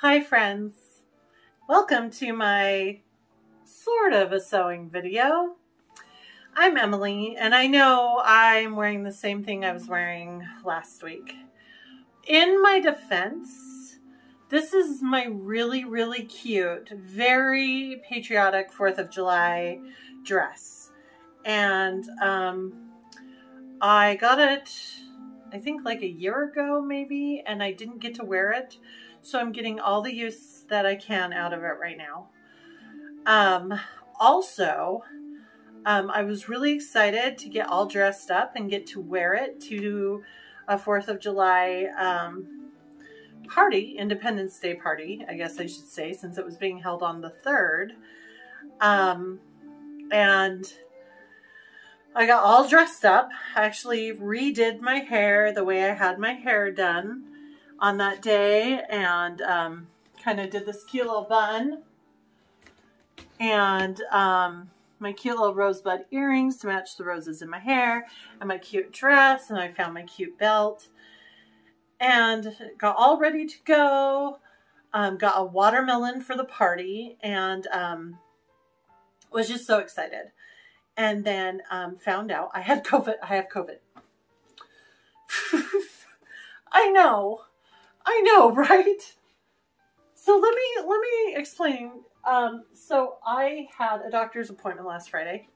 Hi friends, welcome to my sort of a sewing video. I'm Emily and I know I'm wearing the same thing I was wearing last week. In my defense, this is my really cute, very patriotic 4th of July dress. And I got it, I think like a year ago maybe, and I didn't get to wear it. So I'm getting all the use that I can out of it right now. Also, I was really excited to get all dressed up and get to wear it to a 4th of July party, Independence Day party, I guess I should say, since it was being held on the 3rd. And I got all dressed up. I actually redid my hair the way I had my hair done on that day, and kind of did this cute little bun and my cute little rosebud earrings to match the roses in my hair, and my cute dress, and I found my cute belt and got all ready to go. Got a watermelon for the party and was just so excited. And then found out I had COVID. I have COVID. I know, right? So let me explain. So I had a doctor's appointment last Friday,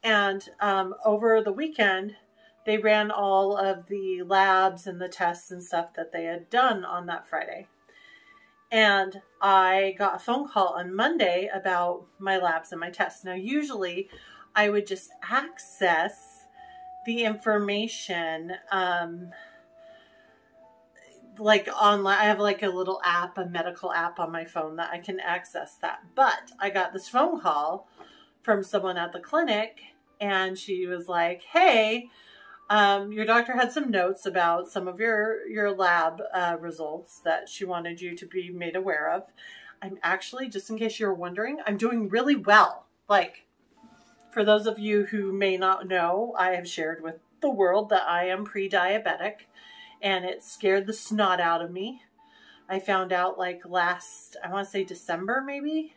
and over the weekend they ran all of the labs and the tests and stuff that they had done on that Friday. And I got a phone call on Monday about my labs and my tests. Now, usually I would just access the information, like online. I have like a little app, a medical app on my phone that I can access that. But I got this phone call from someone at the clinic, and she was like, hey, your doctor had some notes about some of your lab results that she wanted you to be made aware of. I'm actually, just in case you're wondering, I'm doing really well. Like, for those of you who may not know, I have shared with the world that I am pre-diabetic, and it scared the snot out of me. I found out like last, I want to say December maybe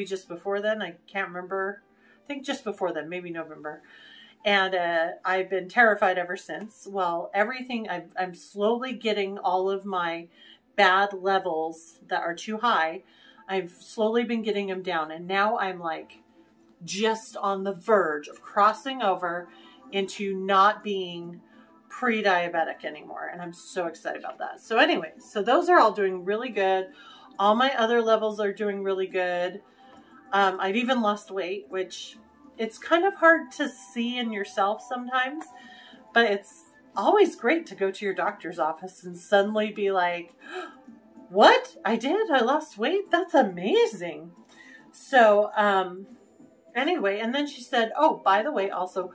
just before then. I can't remember. I think just before then, maybe November. And I've been terrified ever since. Well, everything, I'm slowly getting all of my bad levels that are too high. I've slowly been getting them down, and now I'm like just on the verge of crossing over into not being pre-diabetic anymore, and I'm so excited about that. So anyway, so those are all doing really good. All my other levels are doing really good. I've even lost weight, which it's kind of hard to see in yourself sometimes, but it's always great to go to your doctor's office and suddenly be like, what? I lost weight? That's amazing. So anyway, and then she said, oh, by the way, also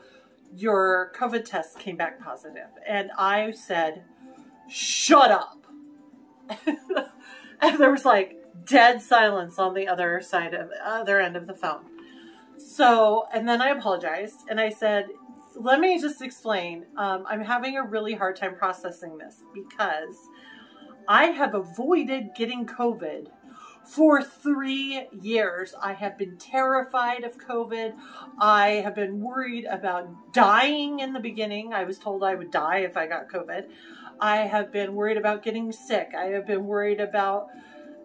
your COVID test came back positive. And I said, shut up. And there was like dead silence on the other end of the phone. So, and then I apologized and I said, let me just explain. I'm having a really hard time processing this because I have avoided getting COVID for 3 years. I have been terrified of COVID. I have been worried about dying in the beginning. I was told I would die if I got COVID. I have been worried about getting sick. I have been worried about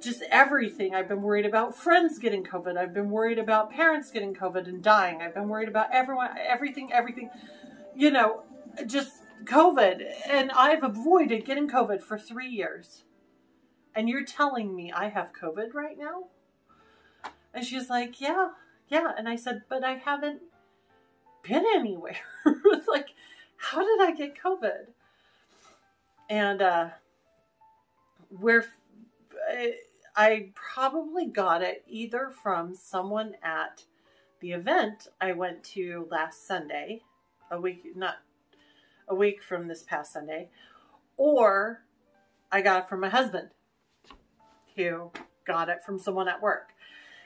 just everything. I've been worried about friends getting COVID. I've been worried about parents getting COVID and dying. I've been worried about everything, you know, just COVID. And I've avoided getting COVID for 3 years. And you're telling me I have COVID right now? And she's like, yeah. And I said, but I haven't been anywhere. It's like, how did I get COVID? And I probably got it either from someone at the event I went to last Sunday, not a week from this past Sunday, or I got it from my husband, who got it from someone at work.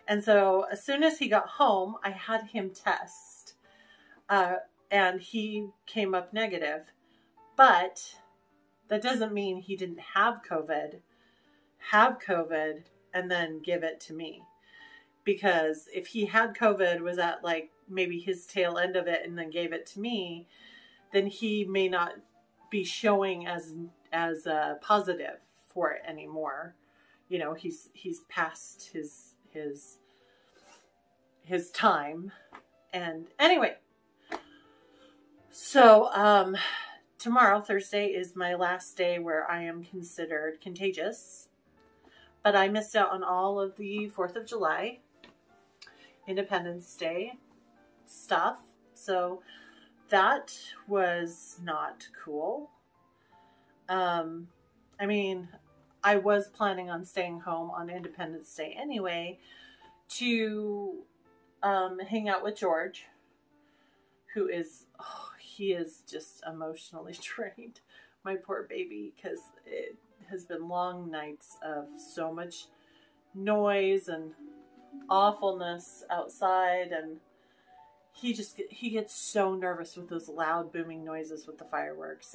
And so as soon as he got home, I had him test, and he came up negative. But that doesn't mean he didn't have COVID. have COVID and then give it to me. Because if he had COVID, was at like maybe his tail end of it and then gave it to me, then he may not be showing as positive for it anymore. You know, he's past his time. And anyway, so tomorrow, Thursday, is my last day where I am considered contagious. But I missed out on all of the 4th of July, Independence Day stuff. So that was not cool. I mean, I was planning on staying home on Independence Day anyway to hang out with George, who is, he is just emotionally drained. My poor baby, because it has been long nights of so much noise and awfulness outside, and he gets so nervous with those loud booming noises with the fireworks.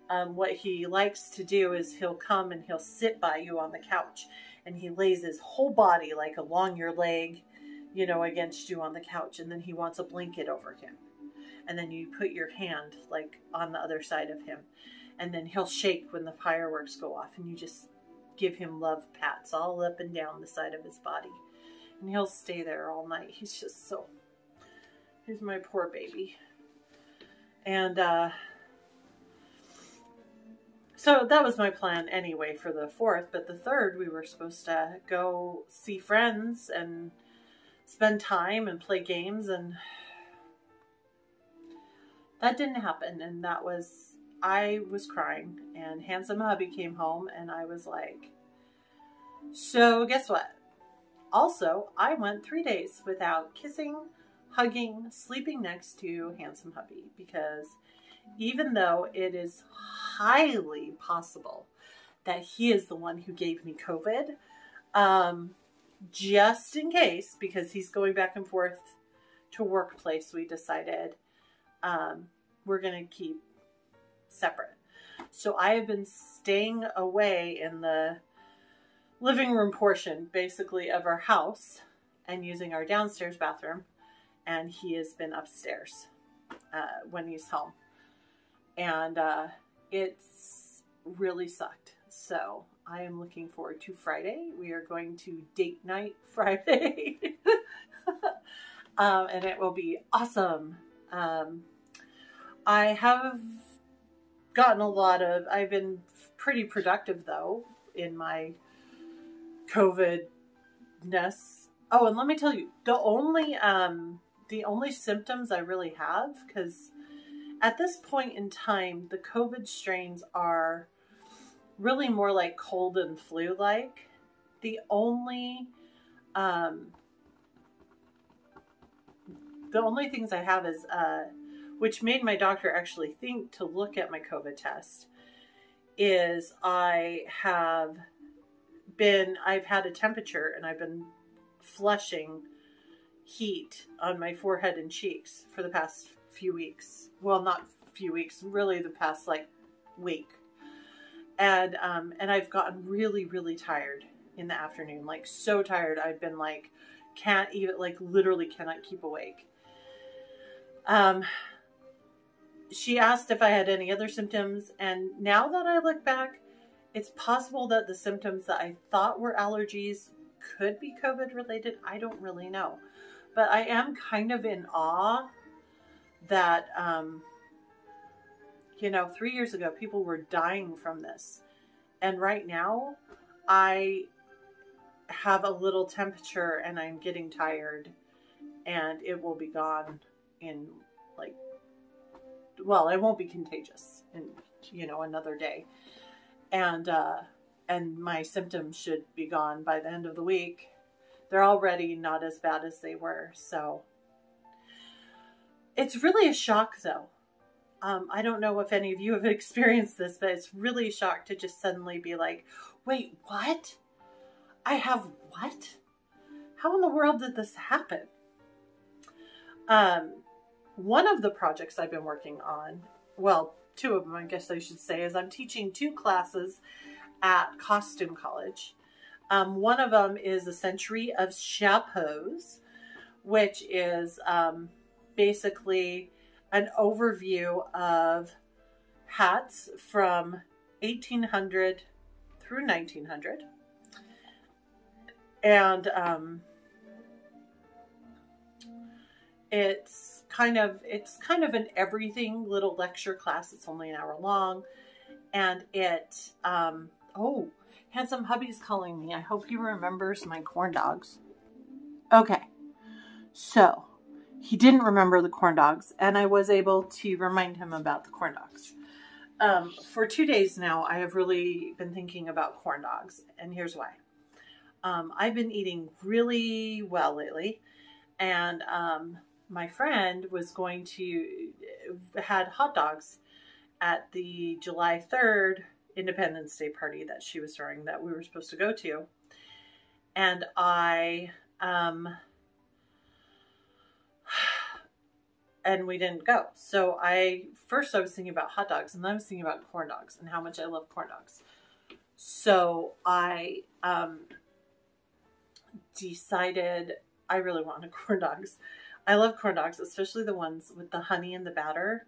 And what he likes to do is he'll come and he'll sit by you on the couch, and he lays his whole body like along your leg, you know, against you on the couch, and then he wants a blanket over him, and then you put your hand like on the other side of him, and then he'll shake when the fireworks go off, and you just give him love pats all up and down the side of his body, and he'll stay there all night. He's just so, he's my poor baby. And so that was my plan anyway for the 4th, but the 3rd we were supposed to go see friends and spend time and play games, and that didn't happen. And that was, I was crying, and handsome hubby came home, and I was like, so guess what? Also, I went 3 days without kissing, hugging, sleeping next to handsome hubby, because even though it is highly possible that he is the one who gave me COVID, just in case, because he's going back and forth to workplace, we decided we're going to keep separate. So I have been staying away in the living room portion, basically, of our house, and using our downstairs bathroom, and he has been upstairs when he's home. And it's really sucked. So I am looking forward to Friday. We are going to date night Friday. And it will be awesome. I have gotten a lot of, I've been pretty productive though in my COVID-ness. Oh, and let me tell you, the only symptoms I really have, because at this point in time, the COVID strains are really more like cold and flu-like. The only things I have is, which made my doctor actually think to look at my COVID test, is I've had a temperature, and I've been flushing heat on my forehead and cheeks for the past few weeks. Well, not few weeks, really the past like week. And I've gotten really, really tired in the afternoon, like so tired. I've been like, can't even, like literally cannot keep awake. She asked if I had any other symptoms, and now that I look back, it's possible that the symptoms that I thought were allergies could be COVID related. I don't really know, but I am kind of in awe that, you know, 3 years ago, people were dying from this. And right now, I have a little temperature and I'm getting tired, and it will be gone in like, well, it won't be contagious in, you know, another day. And my symptoms should be gone by the end of the week. They're already not as bad as they were. So it's really a shock though. I don't know if any of you have experienced this, but it's really a shock to just suddenly be like, wait, what? I have what? How in the world did this happen? One of the projects I've been working on, well, two of them, I guess I should say, is I'm teaching 2 classes at Costume College. One of them is A Century of Chapeaux, which is basically an overview of hats from 1800 through 1900. And it's kind of an everything little lecture class. It's only an hour long, and it oh, Handsome Hubby's calling me. I hope he remembers my corn dogs. Okay, so he didn't remember the corn dogs, and I was able to remind him about the corn dogs. For 2 days now, I have really been thinking about corn dogs, and here's why. I've been eating really well lately, and my friend was going to had hot dogs at the July 3rd Independence Day party that she was throwing that we were supposed to go to. And and we didn't go. So first I was thinking about hot dogs, and then I was thinking about corn dogs and how much I love corn dogs. So I decided I really wanted corn dogs. I love corn dogs, especially the ones with the honey in the batter.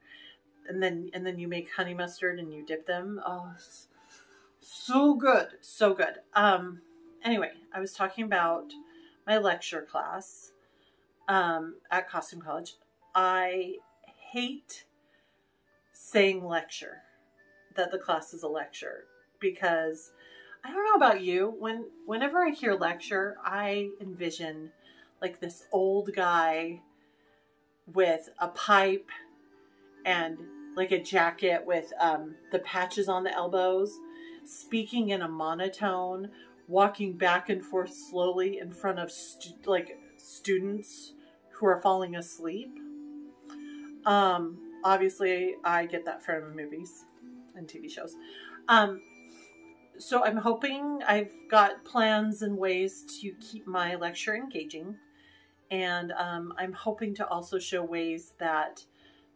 And then you make honey mustard and you dip them. Oh, so good. So good. Anyway, I was talking about my lecture class at Costume College. I hate saying lecture, that the class is a lecture, because I don't know about you, whenever I hear lecture, I envision like this old guy with a pipe and like a jacket with the patches on the elbows, speaking in a monotone, walking back and forth slowly in front of students who are falling asleep. Obviously I get that from movies and TV shows. So I'm hoping, I've got plans and ways to keep my lecture engaging. And I'm hoping to also show ways that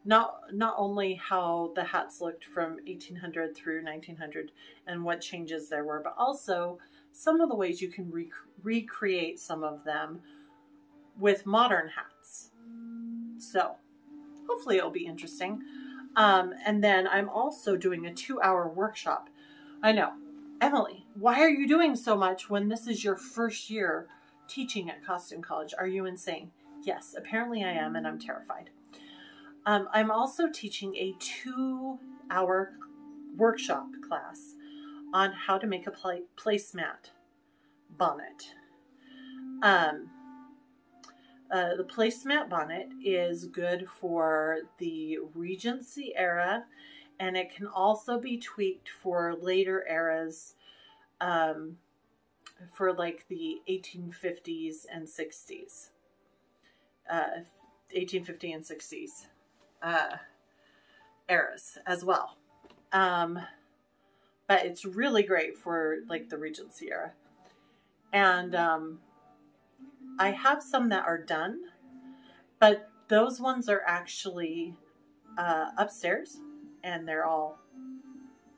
not only how the hats looked from 1800 through 1900 and what changes there were, but also some of the ways you can recreate some of them with modern hats. So hopefully it'll be interesting. And then I'm also doing a 2-hour workshop. I know, Emily, why are you doing so much when this is your first year teaching at Costume College? Are you insane? Yes, apparently I am, and I'm terrified. I'm also teaching a 2-hour workshop class on how to make a placemat bonnet. The placemat bonnet is good for the Regency era, and it can also be tweaked for later eras, for like the 1850s and 60s. 1850 and 60s eras as well. But it's really great for like the Regency era. And I have some that are done, but those ones are actually upstairs, and they're all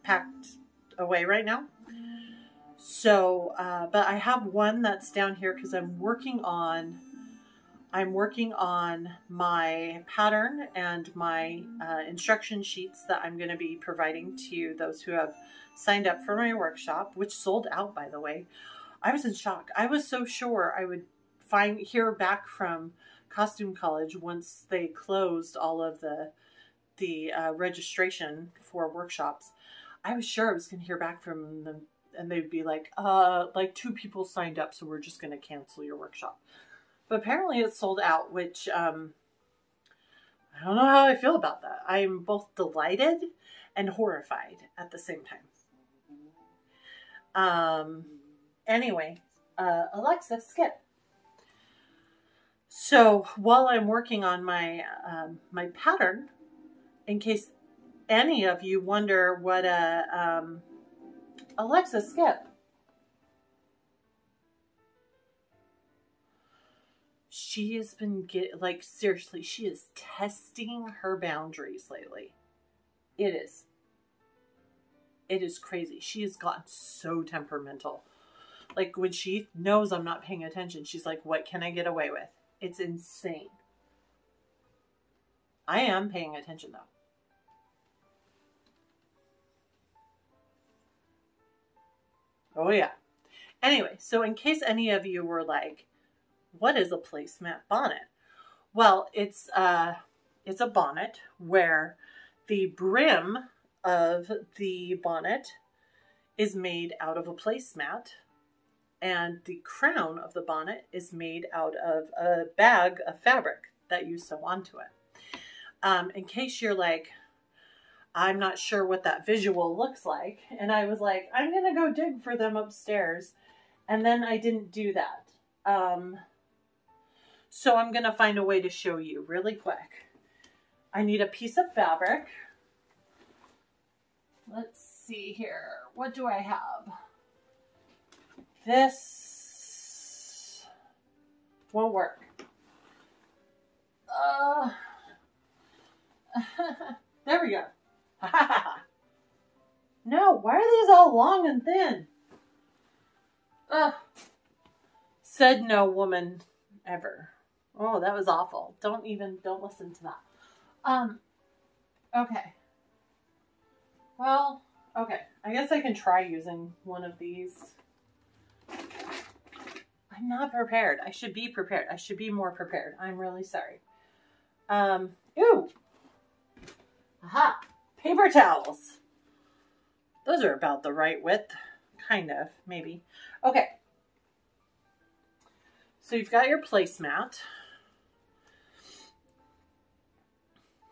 packed away right now. So, but I have one that's down here because I'm working on my pattern and my instruction sheets that I'm going to be providing to those who have signed up for my workshop, which sold out, by the way. I was in shock. I was so sure I would hear back from Costume College once they closed all of the registration for workshops. I was sure I was going to hear back from them, and they'd be like 2 people signed up, so we're just going to cancel your workshop. But apparently it's sold out, which I don't know how I feel about that. I'm both delighted and horrified at the same time. Anyway, Alexa, skip. So while I'm working on my my pattern, in case any of you wonder what Alexa, skip. She has been seriously, she is testing her boundaries lately. It is It is crazy. She has gotten so temperamental. Like when she knows I'm not paying attention, she's like, what can I get away with? It's insane. I am paying attention though. Oh yeah. Anyway, so in case any of you were like, what is a placemat bonnet? Well, it's a bonnet where the brim of the bonnet is made out of a placemat, and the crown of the bonnet is made out of a bag of fabric that you sew onto it. In case you're like, I'm not sure what that visual looks like, and I was like, I'm going to go dig for them upstairs, and then I didn't do that. So I'm going to find a way to show you really quick. I need a piece of fabric. Let's see here. What do I have? This won't work. There we go. No, why are these all long and thin? Said no woman ever. Oh, that was awful. Don't listen to that. Okay. Well, okay. I guess I can try using one of these. I'm not prepared. I should be prepared. I should be more prepared. I'm really sorry. Ooh. Aha. Paper towels. Those are about the right width. Kind of, maybe. Okay. So you've got your placemat.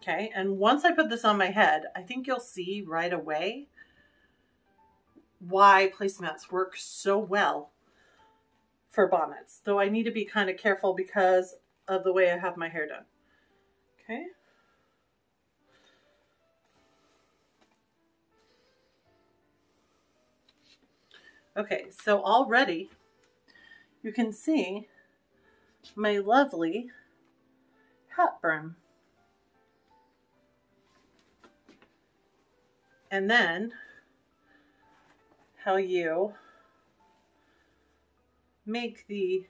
Okay, and once I put this on my head, I think you'll see right away why placemats work so well for bonnets. Though I need to be kind of careful because of the way I have my hair done. Okay. Okay, so already you can see my lovely hat brim. And then how you make the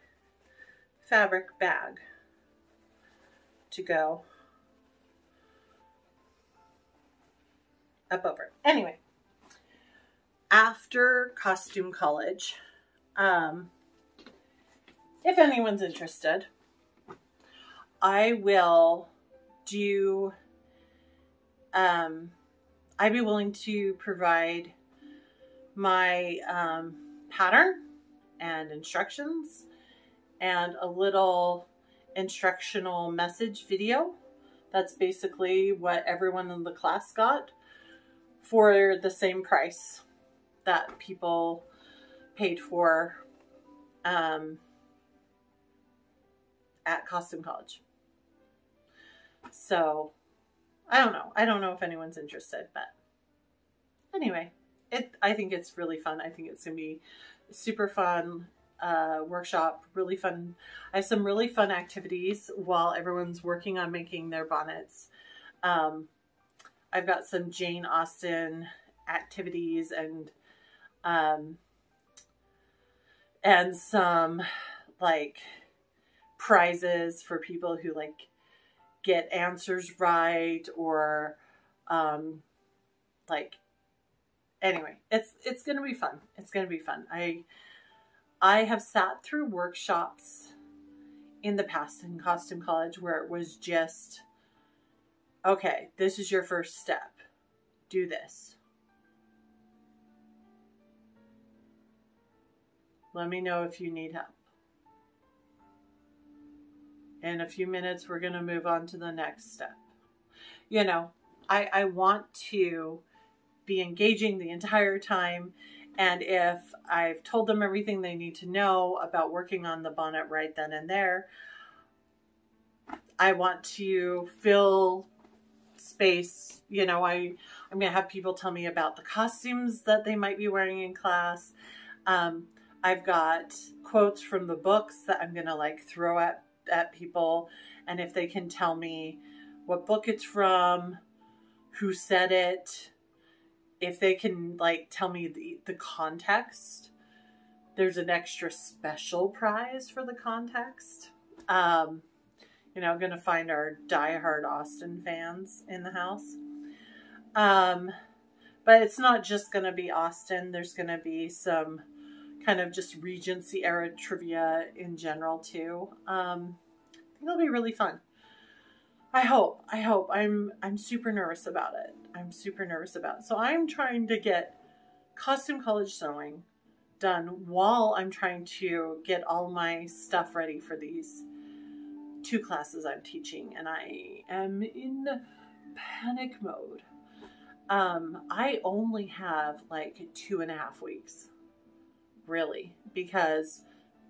fabric bag to go up over. Anyway, after costume college, if anyone's interested, I will do, I'd be willing to provide my pattern and instructions and a little instructional message video. That's basically what everyone in the class got for the same price that people paid for at costume college. So I don't know. I don't know if anyone's interested, but anyway, I think it's really fun. I think it's going to be super fun workshop, really fun. I have some really fun activities while everyone's working on making their bonnets. I've got some Jane Austen activities and some like prizes for people who like get answers right, or like, anyway, it's gonna be fun. It's gonna be fun. I have sat through workshops in the past in costume college where it was just, okay, this is your first step. Do this. Let me know if you need help. In a few minutes, we're going to move on to the next step. You know, I want to be engaging the entire time. And if I've told them everything they need to know about working on the bonnet right then and there, I want to fill space. You know, I'm going to have people tell me about the costumes that they might be wearing in class. I've got quotes from the books that I'm going to like throw at people, and if they can tell me what book it's from, who said it, if they can like tell me the context, there's an extra special prize for the context. You know, I'm going to find our diehard Austin fans in the house. But it's not just going to be Austin. There's going to be some kind of just Regency era trivia in general too. I think it'll be really fun. I hope. I'm super nervous about it. I'm super nervous about it. So I'm trying to get Costume College Sewing done while I'm trying to get all my stuff ready for these 2 classes I'm teaching, and I am in panic mode. I only have like 2.5 weeks, really, because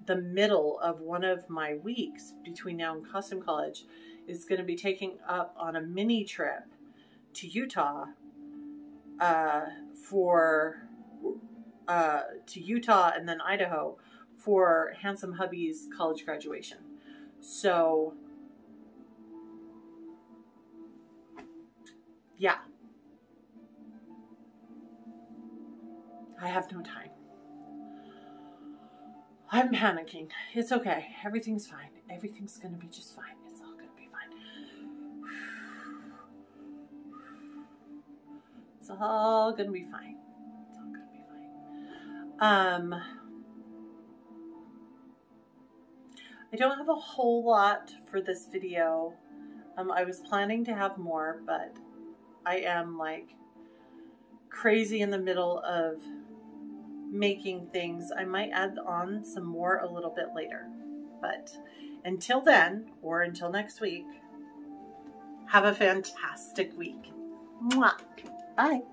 the middle of one of my weeks between now and Costume College is going to be taking up on a mini trip to Utah to Utah and then Idaho for Handsome Hubby's college graduation. So yeah, I have no time. I'm panicking. It's okay. Everything's fine. Everything's going to be just fine. It's all going to be fine. It's all going to be fine. It's all going to be fine. I don't have a whole lot for this video. I was planning to have more, but I am like crazy in the middle of making things. I might add on some more a little bit later. But until then, or until next week, have a fantastic week. Mwah. Bye.